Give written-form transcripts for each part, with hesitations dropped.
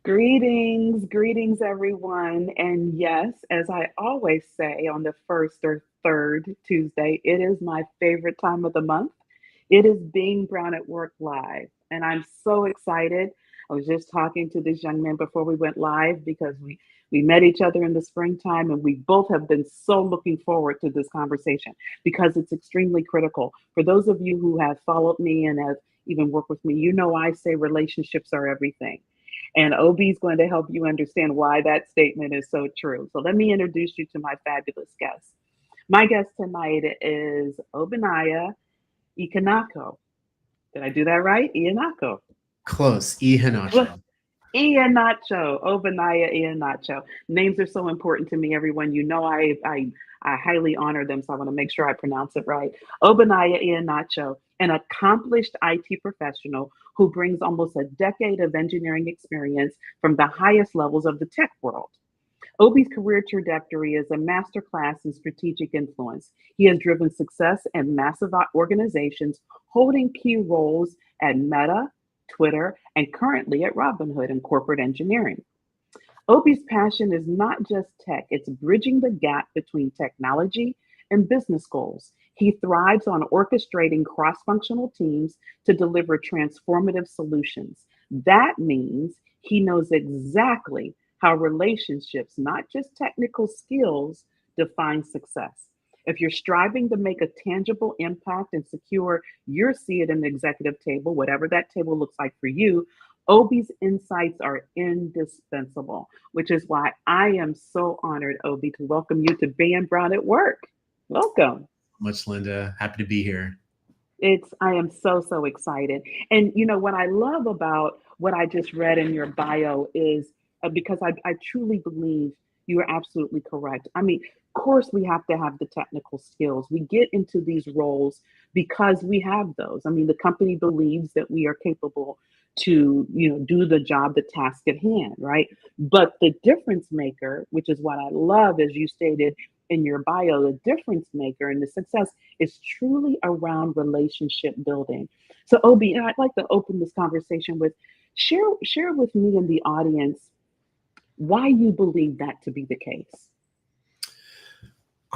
Greetings, everyone. And yes, as I always say on the first or third Tuesday, it is my favorite time of the month. It is Being Brown at Work Live. And I'm so excited. I was just talking to this young man before we went live because we met each other in the springtime and we both have been so looking forward to this conversation because it's extremely critical. For those of you who have followed me and have even worked with me, you know I say relationships are everything. And OB is going to help you understand why that statement is so true. So let me introduce you to my fabulous guest. My guest tonight is Obinaya Ihenacho. Did I do that right? Ihenacho. Close. Ihenacho. Ihenacho. Obinaya Ihenacho. Names are so important to me, everyone. You know I highly honor them, so I want to make sure I pronounce it right. Obinaya Ihenacho, an accomplished IT professional who brings almost a decade of engineering experience from the highest levels of the tech world. Obi's career trajectory is a masterclass in strategic influence. He has driven success in massive organizations, holding key roles at Meta, Twitter, and currently at Robinhood in corporate engineering. Obi's passion is not just tech, it's bridging the gap between technology and business goals. He thrives on orchestrating cross functional teams to deliver transformative solutions. That means he knows exactly how relationships, not just technical skills, define success. If you're striving to make a tangible impact and secure your seat at an executive table, whatever that table looks like for you, Obi's insights are indispensable, which is why I am so honored, Obi, to welcome you to Being Brown at Work. Welcome. Much, Linda. Happy to be here. I am so excited. And you know what I love about what I just read in your bio is because I truly believe you are absolutely correct. I mean, of course, we have to have the technical skills. We get into these roles because we have those. I mean, the company believes that we are capable to, do the job, the task at hand, right? But the difference maker, which is what I love, as you stated in your bio, the difference maker and the success is truly around relationship building. So, Obi, I'd like to open this conversation with share with me and the audience why you believe that to be the case.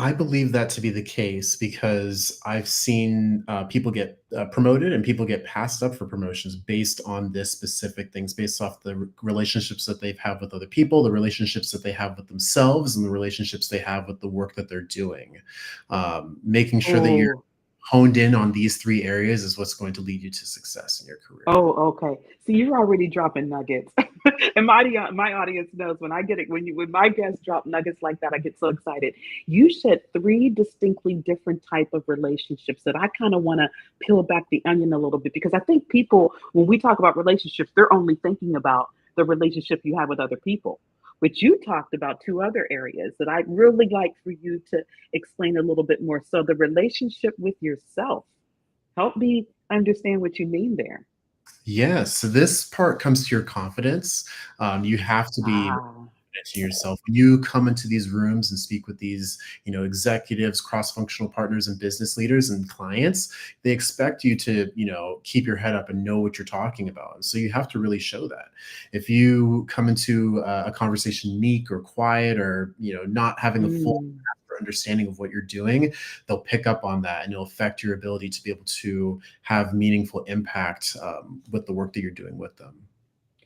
I believe that to be the case because I've seen people get promoted and people get passed up for promotions based on this specific things, based off the relationships that they've had with other people, the relationships that they have with themselves, and the relationships they have with the work that they're doing. Making sure that you're Oh, honed in on these three areas is what's going to lead you to success in your career. oh, okay. So you're already dropping nuggets, and my audience knows when I get it when my guests drop nuggets like that, I get so excited. You said three distinctly different type of relationships that I kind of want to peel back the onion a little bit because I think people when we talk about relationships, they're only thinking about the relationship you have with other people. But you talked about two other areas that I'd really like for you to explain a little bit more. So the relationship with yourself. Help me understand what you mean there. Yes. So this part comes to your confidence. You have to be Ah, confident in yourself when you come into these rooms and speak with these, executives, cross-functional partners, and business leaders and clients. They expect you to, keep your head up and know what you're talking about. And so you have to really show that. If you come into a conversation meek or quiet or not having a full mm. understanding of what you're doing, they'll pick up on that and it'll affect your ability to be able to have meaningful impact with the work that you're doing with them.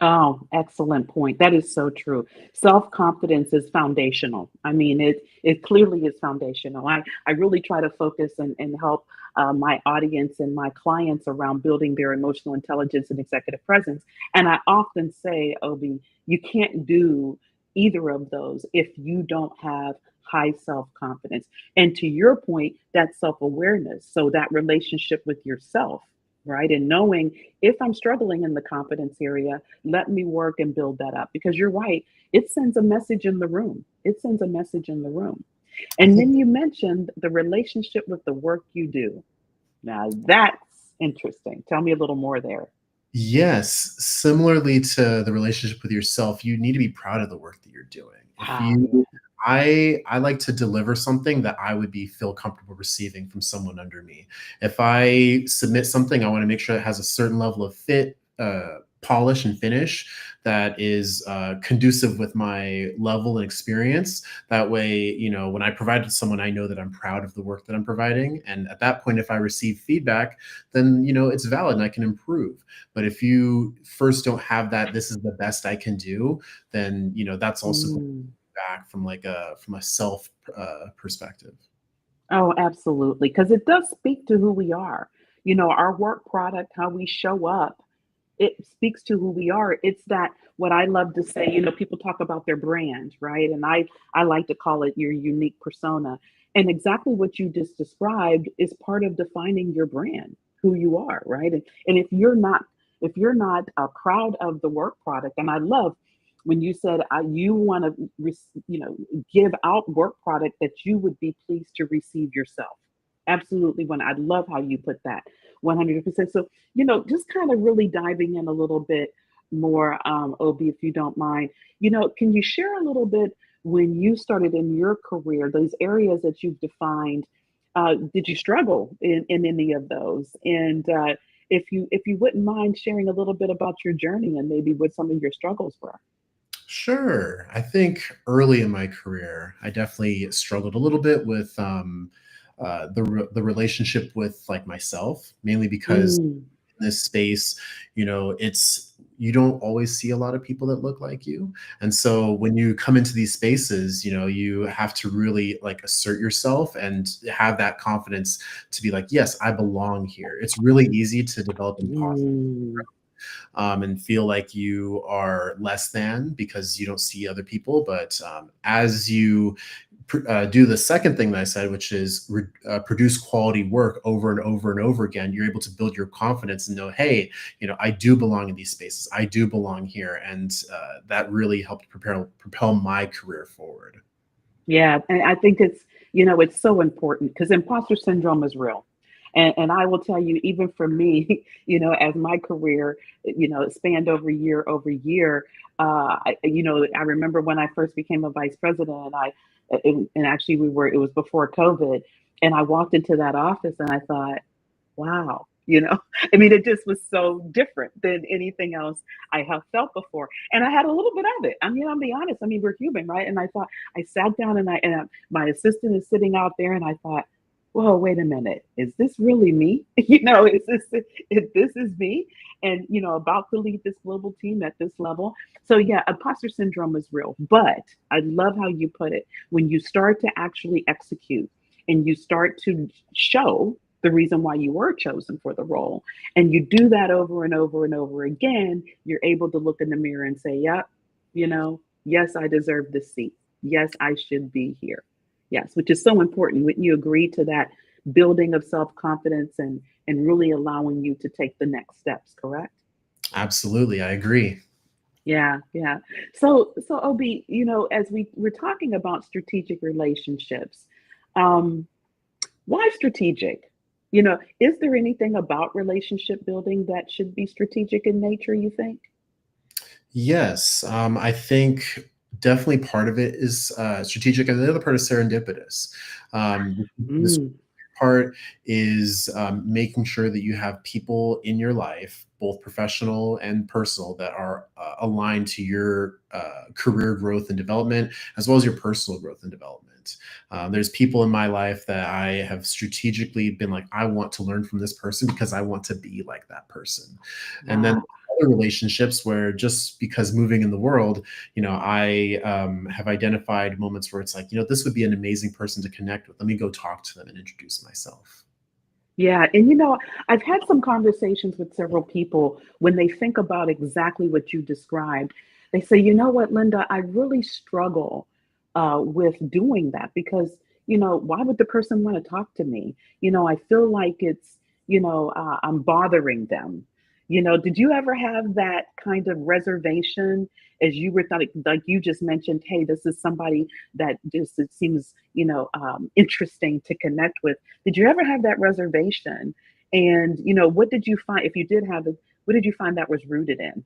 Oh, excellent point. That is so true. Self-confidence is foundational. I mean, it clearly is foundational. I really try to focus and help my audience and my clients around building their emotional intelligence and executive presence. And I often say, Obi, you can't do either of those if you don't have high self-confidence. And to your point, that self-awareness. So that relationship with yourself, right? And knowing if I'm struggling in the confidence area, let me work and build that up because you're right. It sends a message in the room. It sends a message in the room. I And think then you mentioned the relationship with the work you do. Now that's interesting. Tell me a little more there. Yes, similarly to the relationship with yourself, you need to be proud of the work that you're doing. If Ah, yeah. you I like to deliver something that I would be feel comfortable receiving from someone under me. If I submit something, I want to make sure it has a certain level of fit, polish and finish that is conducive with my level and experience. That way, when I provide it to someone, I know that I'm proud of the work that I'm providing. And at that point, if I receive feedback, then, it's valid and I can improve. But if you first don't have that, this is the best I can do, then, that's also going Mm. back from like a self perspective. Oh, absolutely. Because it does speak to who we are. Our work product, how we show up, it speaks to who we are. It's that what I love to say, people talk about their brand, right? And I like to call it your unique persona. And exactly what you just described is part of defining your brand, who you are, right? And if you're not proud of the work product, and I love when you said you want to give out work product that you would be pleased to receive yourself. Absolutely. When I love how you put that 100%. So, just kind of really diving in a little bit more, Obi, if you don't mind, can you share a little bit when you started in your career, those areas that you've defined? Did you struggle in any of those? And if you wouldn't mind sharing a little bit about your journey and maybe what some of your struggles were. Sure. I think early in my career, I definitely struggled a little bit with the relationship with like myself, mainly because Mm, in this space, it's you don't always see a lot of people that look like you. And so when you come into these spaces, you have to really like assert yourself and have that confidence to be like, yes, I belong here. It's really easy to develop imposter mm, and feel like you are less than because you don't see other people. But as you do the second thing that I said, which is produce quality work over and over and over again, you're able to build your confidence and know, hey, I do belong in these spaces. I do belong here. And that really helped propel my career forward. yeah, and I think it's so important because imposter syndrome is real. And I will tell you, even for me, as my career, spanned over year, I remember when I first became a vice president, and actually it was before COVID, and I walked into that office and I thought, wow, I mean, it just was so different than anything else I have felt before. And I had a little bit of it. I mean, I'll be honest. I mean, we're human, right? And I thought, I sat down my assistant is sitting out there and I thought, whoa, wait a minute. Is this really me? This is me? And, about to lead this global team at this level. So yeah, imposter syndrome is real, but I love how you put it. When you start to actually execute and you start to show the reason why you were chosen for the role, and you do that over and over and over again, you're able to look in the mirror and say, yep, yes, I deserve this seat. Yes, I should be here. Yes, which is so important. Wouldn't you agree to that building of self-confidence and really allowing you to take the next steps, correct? Absolutely. I agree. Yeah, yeah. So Obi, as we're talking about strategic relationships, um, why strategic? Is there anything about relationship building that should be strategic in nature, you think? Yes, I think definitely part of it is strategic, and the other part is serendipitous. This Mm, part is making sure that you have people in your life, both professional and personal, that are aligned to your career growth and development, as well as your personal growth and development. There's people in my life that I have strategically been like, I want to learn from this person because I want to be like that person. And then wow. other relationships where just because moving in the world, I have identified moments where it's like, this would be an amazing person to connect with. Let me go talk to them and introduce myself. Yeah, and I've had some conversations with several people when they think about exactly what you described. They say, you know what, Linda, I really struggle with doing that because, why would the person want to talk to me? I feel like I'm bothering them. Did you ever have that kind of reservation as you were like you just mentioned, hey, this is somebody that just it seems, interesting to connect with. Did you ever have that reservation? And what did you find if you did have it? What did you find that was rooted in?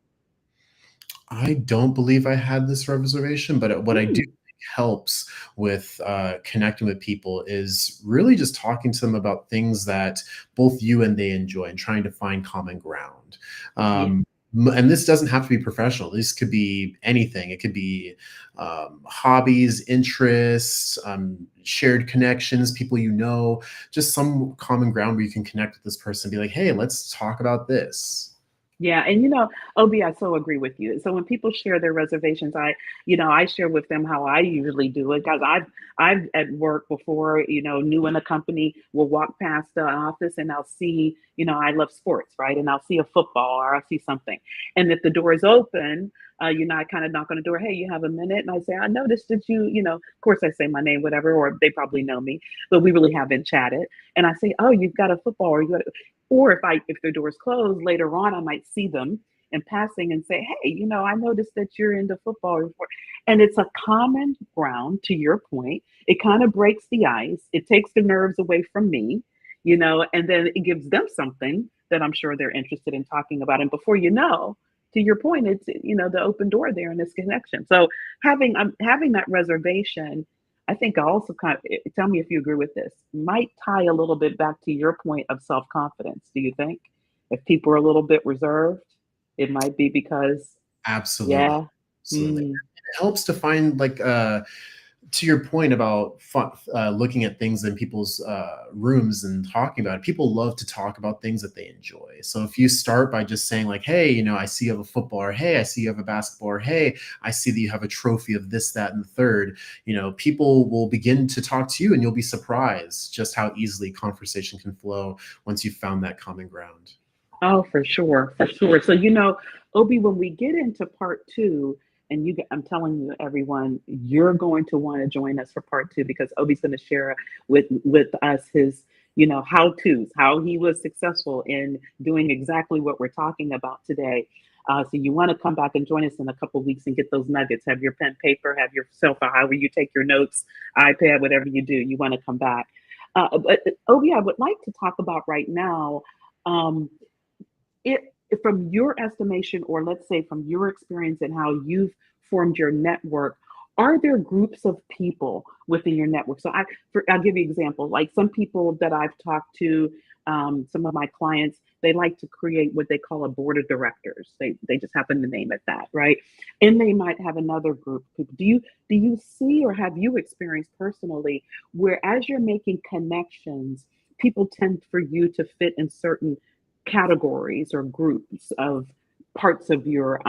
I don't believe I had this reservation, but what I do Mm, think helps with connecting with people is really just talking to them about things that both you and they enjoy and trying to find common ground. yeah. Um, and this doesn't have to be professional. This could be anything. It could be hobbies, interests, shared connections, people you know, just some common ground where you can connect with this person and be like, hey, let's talk about this. Yeah, and Obi, I so agree with you. So when people share their reservations, I share with them how I usually do it because I've at work before, new in a company, will walk past the office and I'll see, I love sports, right? And I'll see a football or I'll see something. And if the door is open, I kind of knock on the door, hey, you have a minute? And I say, I noticed that of course I say my name, whatever, or they probably know me, but we really haven't chatted. And I say, oh, you've got a football or you got or if their door's closed later on, I might see them in passing and say, "Hey, I noticed that you're into football." And it's a common ground. To your point, it kind of breaks the ice. It takes the nerves away from me, and then it gives them something that I'm sure they're interested in talking about. And before you know, to your point, it's the open door there in this connection. So having that reservation, I think also tell me if you agree with this, might tie a little bit back to your point of self confidence. Do you think? If people are a little bit reserved, it might be because, Absolutely. yeah. Absolutely. Mm, It helps to find like to your point about looking at things in people's rooms and talking about it, people love to talk about things that they enjoy. So if you start by just saying like, hey, I see you have a football, or hey, I see you have a basketball, or hey, I see that you have a trophy of this, that, and the third, people will begin to talk to you and you'll be surprised just how easily conversation can flow once you've found that common ground. oh, for sure, for sure. So, Obi, when we get into part two, and I'm telling you, everyone, you're going to want to join us for part two because Obi's going to share with us his, how tos, how he was successful in doing exactly what we're talking about today. So you want to come back and join us in a couple of weeks and get those nuggets. Have your pen, paper, have your cell phone, however you take your notes, iPad, whatever you do. You want to come back. But Obi, I would like to talk about right now. Um, it from your estimation, or let's say from your experience and how you've formed your network, are there groups of people within your network? So I'll give you an example. Like some people that I've talked to, some of my clients, they like to create what they call a board of directors. They just happen to name it that, right? And they might have another group of people. Do you see, or have you experienced personally where as you're making connections, people tend for you to fit in certain categories or groups of parts of your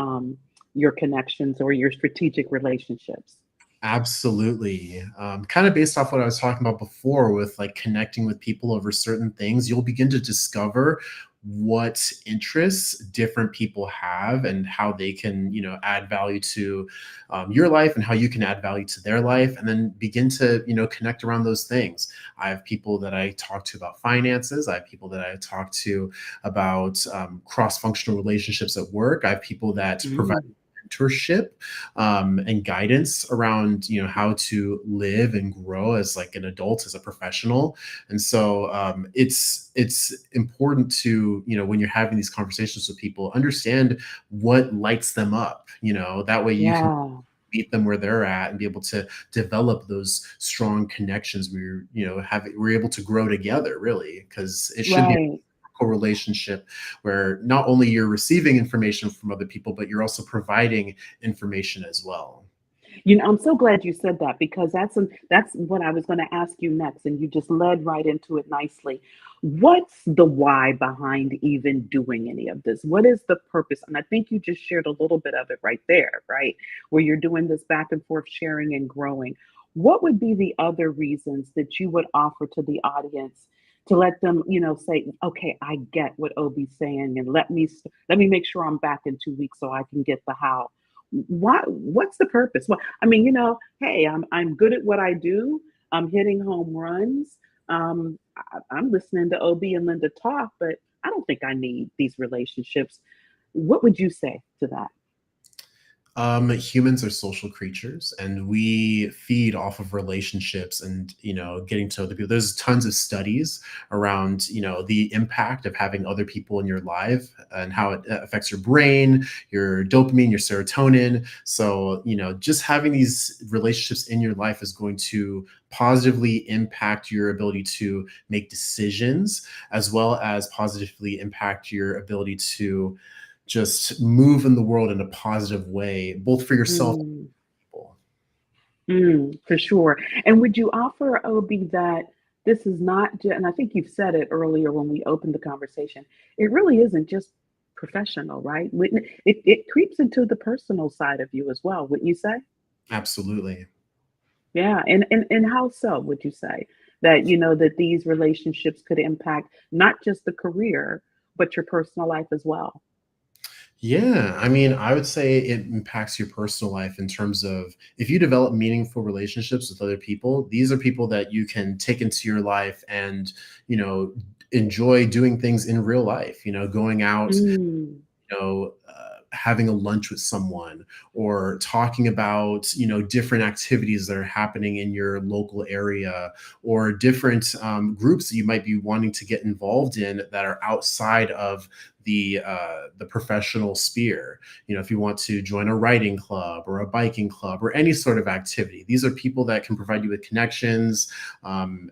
connections or your strategic relationships? Absolutely. Kind of based off what I was talking about before with like connecting with people over certain things, you'll begin to discover what interests different people have and how they can, add value to your life and how you can add value to their life, and then begin to, connect around those things. I have people that I talk to about finances. I have people that I talk to about cross-functional relationships at work. I have people that provide Mm, mentorship and guidance around how to live and grow as like an adult, as a professional. And so it's important to when you're having these conversations with people, understand what lights them up. That way you can yeah, meet them where they're at and be able to develop those strong connections where we're able to grow together, really, because it should be right. relationship where not only you're receiving information from other people, but you're also providing information as well. I'm so glad you said that because that's what I was going to ask you next, and you just led right into it nicely. What's the why behind even doing any of this? What is the purpose? And I think you just shared a little bit of it right there, right? Where you're doing this back and forth sharing and growing. What would be the other reasons that you would offer to the audience to let them, say, okay, I get what Obi's saying, and let me make sure I'm back in 2 weeks so I can get the how. What's the purpose? Well, I mean, hey, I'm good at what I do. I'm hitting home runs. I'm listening to Ob and Linda talk, but I don't think I need these relationships. What would you say to that? Humans are social creatures, and we feed off of relationships and getting to other people. There's tons of studies around the impact of having other people in your life and how it affects your brain, your dopamine, your serotonin. So just having these relationships in your life is going to positively impact your ability to make decisions, as well as positively impact your ability to just move in the world in a positive way, both for yourself and Mm, people. for sure. And would you offer, Obi, that this is not just, and I think you've said it earlier when we opened the conversation, it really isn't just professional, right? It creeps into the personal side of you as well, wouldn't you say? Absolutely. Yeah. And how so would you say that, that these relationships could impact not just the career, but your personal life as well? Yeah, I mean, I would say it impacts your personal life in terms of if you develop meaningful relationships with other people, these are people that you can take into your life and, you know, enjoy doing things in real life, going out, Mm, having a lunch with someone or talking about different activities that are happening in your local area or different groups that you might be wanting to get involved in that are outside of the professional sphere. If you want to join a writing club or a biking club or any sort of activity, these are people that can provide you with connections,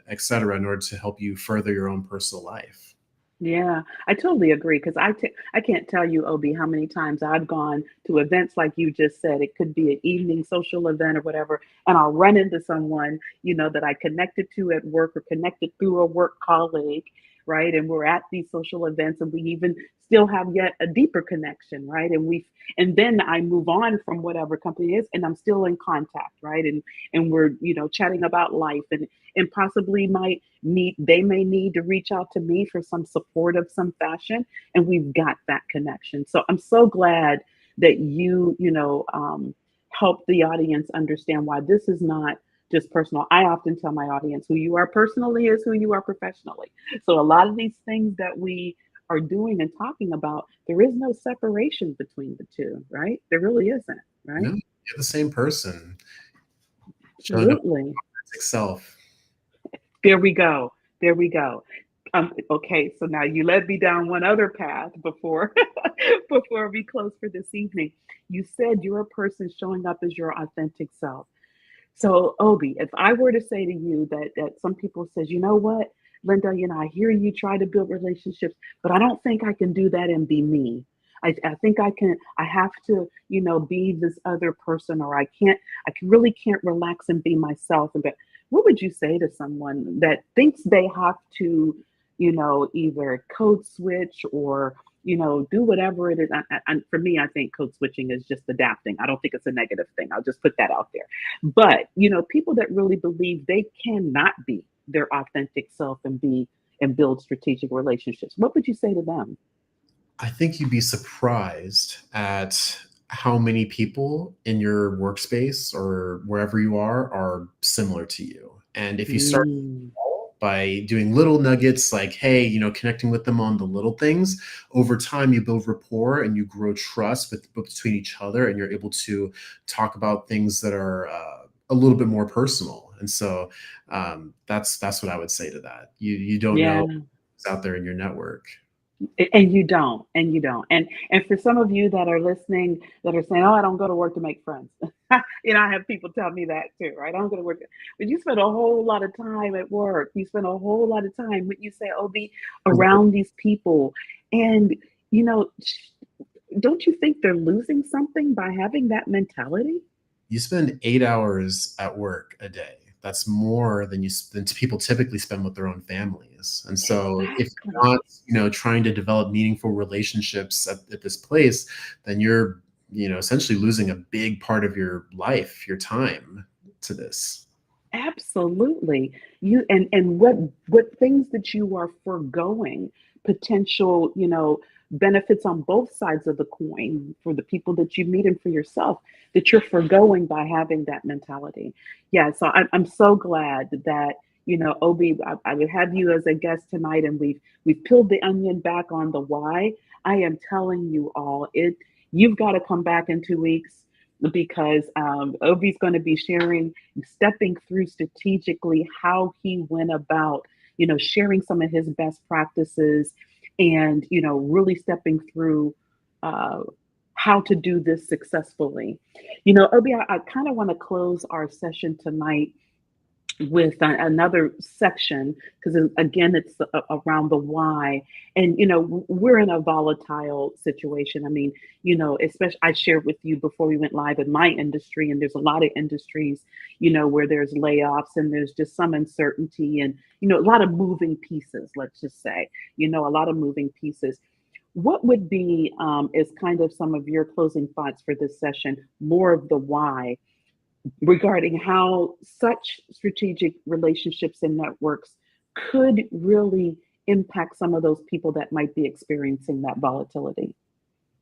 etc., in order to help you further your own personal life. yeah, I totally agree because I can't tell you, Obi, how many times I've gone to events like you just said. It could be an evening social event or whatever, and I'll run into someone, that I connected to at work or connected through a work colleague, right? And we're at these social events, and we even still have yet a deeper connection, right? And then I move on from whatever company it is, and I'm still in contact, right? And we're, chatting about life and possibly might need they may need to reach out to me for some support of some fashion, and we've got that connection. So I'm so glad that help the audience understand why this is not just personal. I often tell my audience who you are personally is who you are professionally. So a lot of these things that we are doing and talking about, there is no separation between the two, right? There really isn't, No, right? you're the same person showing up Absolutely. as self. There we go. There we go. Okay, so now you led me down one other path before before we close for this evening. You said you're a person showing up as your authentic self. So, Obi, if I were to say to you that some people says, you know what, Linda, I hear you try to build relationships, but I don't think I can do that and be me. I think I have to, be this other person, or really can't relax and be myself. But what would you say to someone that thinks they have to, either code switch or, do whatever it is? For me, I think code switching is just adapting. I don't think it's a negative thing. I'll just put that out there. But, people that really believe they cannot be their authentic self and build strategic relationships, what would you say to them? I think you'd be surprised at how many people in your workspace or wherever you are similar to you. And if you start Mm, by doing little nuggets like, hey, connecting with them on the little things, over time you build rapport and you grow trust between each other, and you're able to talk about things that are a little bit more personal. And so that's what I would say to that. You don't know yeah. who's out there in your network. And you don't. And for some of you that are listening that are saying, "Oh, I don't go to work to make friends." I have people tell me that too, right? I don't go to work, but you spend a whole lot of time at work. You spend a whole lot of time, when you say, "Obi," around these people, and you know, don't you think they're losing something by having that mentality? You spend 8 hours at work a day. That's more than people typically spend with their own families. And so, if you're Exactly. not, trying to develop meaningful relationships at this place, then you're, essentially losing a big part of your life, your time to this. Absolutely. And what things that you are foregoing, potential, benefits on both sides of the coin for the people that you meet and for yourself, that you're foregoing by having that mentality. Yeah, so I'm so glad that, Obi, I would have you as a guest tonight, and we've peeled the onion back on the why. I am telling you all, you've got to come back in 2 weeks, because Obi's going to be sharing, stepping through strategically how he went about, sharing some of his best practices, and, really stepping through uh, how to do this successfully. Obi, I kind of want to close our session tonight with another section because again it's around the why. And we're in a volatile situation. I mean, especially I shared with you before we went live in my industry, and there's a lot of industries where there's layoffs and there's just some uncertainty, and a lot of moving pieces, let's just say, a lot of moving pieces. What would be, is kind of some of your closing thoughts for this session, more of the why, regarding how such strategic relationships and networks could really impact some of those people that might be experiencing that volatility.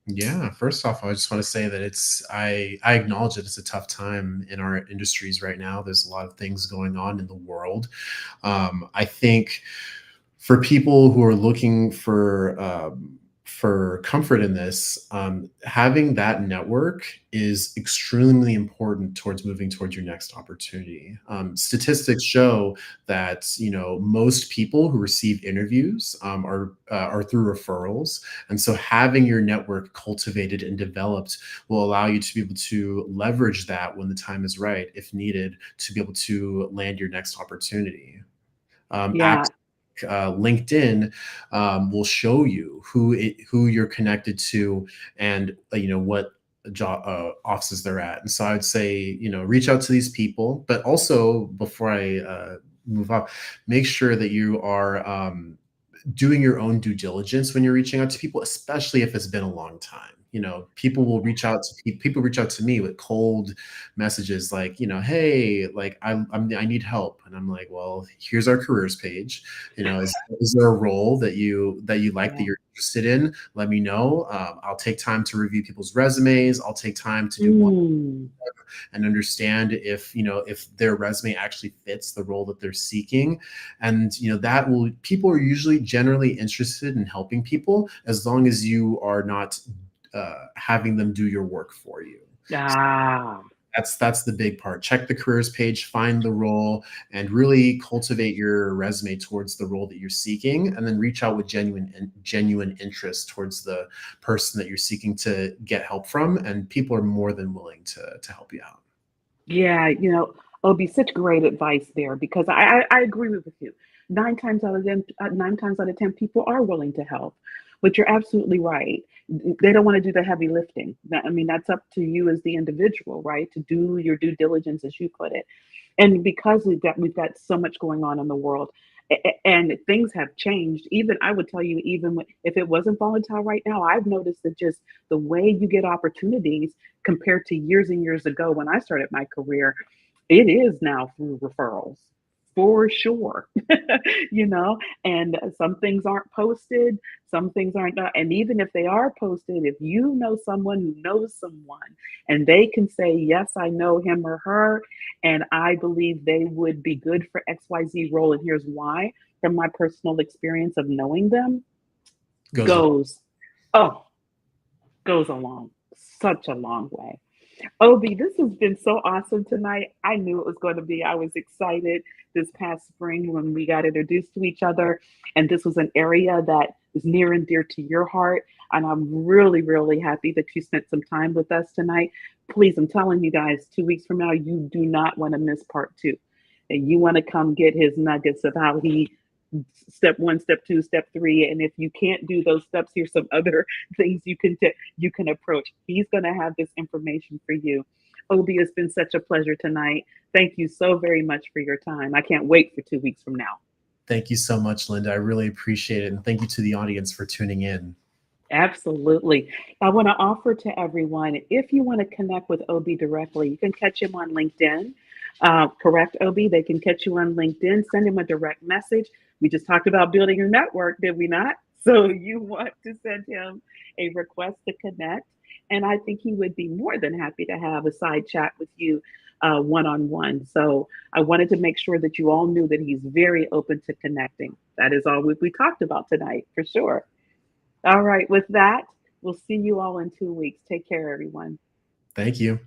Yeah, first off, I just want to say that I acknowledge that it's a tough time in our industries right now. There's a lot of things going on in the world. I think for people who are looking for comfort in this, having that network is extremely important towards moving towards your next opportunity. Statistics show that most people who receive interviews are through referrals, and so having your network cultivated and developed will allow you to be able to leverage that when the time is right, if needed, to be able to land your next opportunity. Yeah. LinkedIn will show you who you're connected to, and what job offices they're at. And so I'd say reach out to these people, but also before I move on, make sure that you are doing your own due diligence when you're reaching out to people, especially if it's been a long time. People will reach out to people reach out to me with cold messages like, hey, like I need help, and I'm like, well, here's our careers page. Is there a role that you like, that Yeah. you're interested in? Let me know. I'll take time to review people's resumes. I'll take time to do one Mm. and understand if their resume actually fits the role that they're seeking. And that will people are usually generally interested in helping people, as long as you are not having them do your work for you. Ah. That's the big part. Check the careers page, find the role, and really cultivate your resume towards the role that you're seeking, and then reach out with genuine interest towards the person that you're seeking to get help from, and people are more than willing to help you out. Yeah, Obi, such great advice there, because I agree with you. 9 times out of 10, people are willing to help, but you're absolutely right. They don't want to do the heavy lifting. I mean, that's up to you as the individual, right? To do your due diligence, as you put it. And because we've got so much going on in the world, and things have changed. Even I would tell you, even if it wasn't volatile right now, I've noticed that just the way you get opportunities compared to years and years ago when I started my career, it is now through referrals for sure. you know and some things aren't posted, some things aren't done. And even if they are posted, if you know someone who knows someone, and they can say, yes, I know him or her, and I believe they would be good for XYZ role, and here's why, from my personal experience of knowing them, Goes a goes, oh, goes a such a long way. Obi, this has been so awesome tonight. I knew it was going to be. I was excited this past spring when we got introduced to each other. And this was an area that is near and dear to your heart. And I'm really, really happy that you spent some time with us tonight. Please, I'm telling you guys, 2 weeks from now, you do not want to miss part two. And you want to come get his nuggets of how he step one, step two, step three. And if you can't do those steps, here's some other things you can approach. He's going to have this information for you. Obi, it's been such a pleasure tonight. Thank you so very much for your time. I can't wait for 2 weeks from now. Thank you so much, Linda. I really appreciate it, and thank you to the audience for tuning in. Absolutely. I want to offer to everyone, if you want to connect with Obi directly, you can catch him on LinkedIn. Correct, Obi? They can catch you on LinkedIn. Send him a direct message. We just talked about building your network, did we not? So you want to send him a request to connect. And I think he would be more than happy to have a side chat with you one on one. So I wanted to make sure that you all knew that he's very open to connecting. That is all we talked about tonight, for sure. All right. With that, we'll see you all in 2 weeks. Take care, everyone. Thank you.